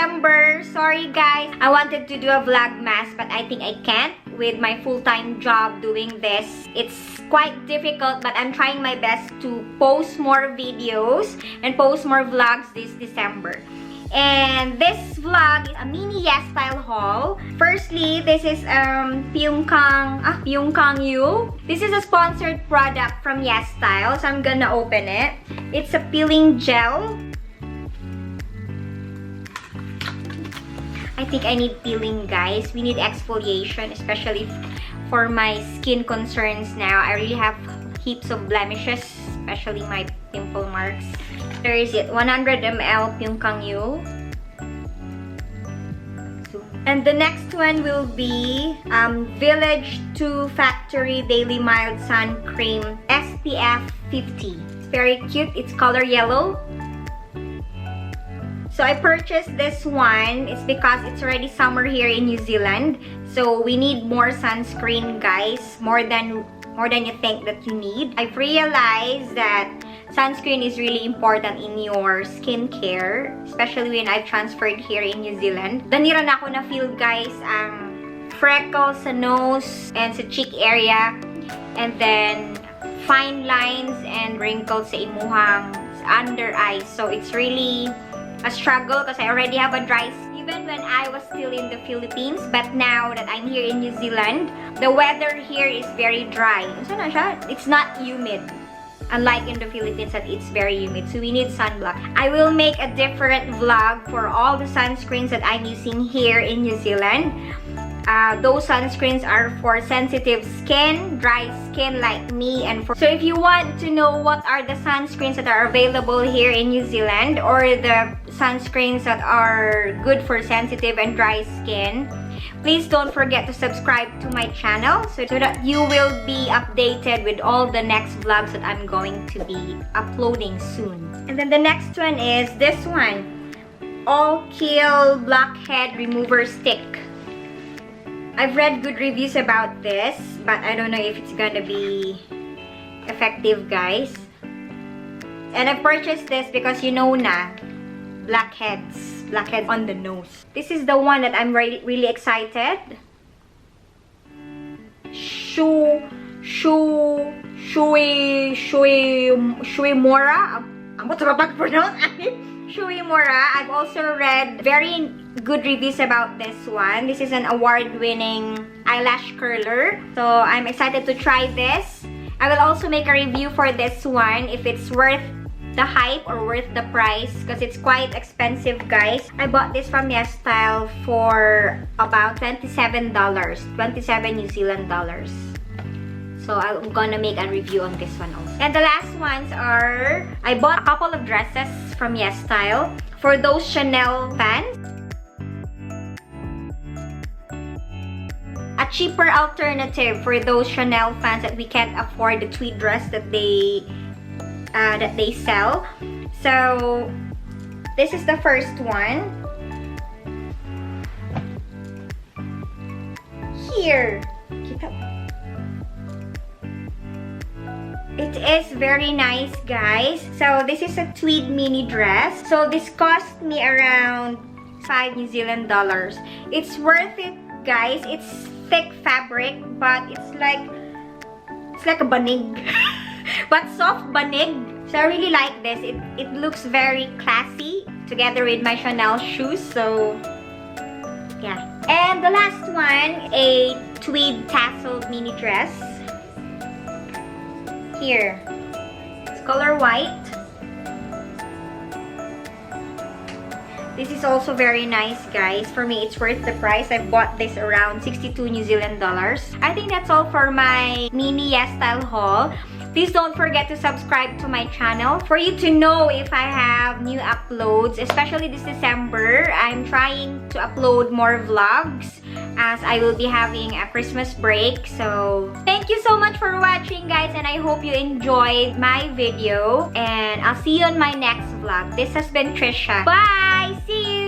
December. Sorry guys. I wanted to do a vlogmas but I think I can't with my full-time job doing this. It's quite difficult but I'm trying my best to post more videos and post more vlogs this December. And this vlog is a mini Yesstyle haul. Firstly, this is Pyongkang Yu. This is a sponsored product from Yesstyle, so I'm gonna open it. It's a peeling gel. I think I need peeling, guys. We need exfoliation, especially for my skin concerns now. I really have heaps of blemishes, especially my pimple marks. There is it, 100 ml Pyongkang Yu. And the next one will be Village 2 Factory Daily Mild Sun Cream SPF 50. It's very cute. It's color yellow. So I purchased this one. It's because it's already summer here in New Zealand. So we need more sunscreen, guys. More than you think that you need. I've realized that sunscreen is really important in your skincare, especially when I've transferred here in New Zealand. Daniran ako na feel, guys, freckles sa nose and sa cheek area, and then fine lines and wrinkles sa imuhang under eyes. So it's really a struggle because I already have a dry skin even when I was still in the Philippines. But now that I'm here in New Zealand, the weather here is very dry. It's not humid. Unlike in the Philippines that it's very humid. So we need sunblock. I will make a different vlog for all the sunscreens that I'm using here in New Zealand. Those sunscreens are for sensitive skin, dry skin like me, and so if you want to know what are the sunscreens that are available here in New Zealand, or the sunscreens that are good for sensitive and dry skin, please don't forget to subscribe to my channel so that you will be updated with all the next vlogs that I'm going to be uploading soon. And then the next one is this one, All Kill Blackhead Remover Stick. I've read good reviews about this, but I don't know if it's gonna be effective, guys. And I purchased this because you know na, blackheads on the nose. This is the one that I'm really excited. Shui Mora. What do I pronounce? Shui Mora. I've also read very good reviews about this one. This is an award-winning eyelash curler. So I'm excited to try this. I will also make a review for this one if it's worth the hype or worth the price because it's quite expensive, guys. I bought this from Yesstyle for about $27. 27 New Zealand dollars. So I'm gonna make a review on this one also. And the last ones are, I bought a couple of dresses from Yesstyle for those Chanel fans. A cheaper alternative for those Chanel fans that we can't afford the tweed dress that they sell. So this is the first one. Here. It is very nice, guys. So this is a tweed mini dress. So this cost me around 5 New Zealand dollars. It's worth it, guys. It's thick fabric, but it's like a banig. But soft banig. So I really like this. It looks very classy together with my Chanel shoes. So yeah. And the last one, a tweed tasseled mini dress. Here. It's color white. This is also very nice, guys. For me, it's worth the price. I bought this around 62 New Zealand dollars. I think that's all for my mini Yesstyle haul. Please don't forget to subscribe to my channel for you to know if I have new uploads, especially this December. I'm trying to upload more vlogs as I will be having a Christmas break. So thank you so much for watching, guys, and I hope you enjoyed my video. And I'll see you on my next vlog. This has been Trisha. Bye! See you!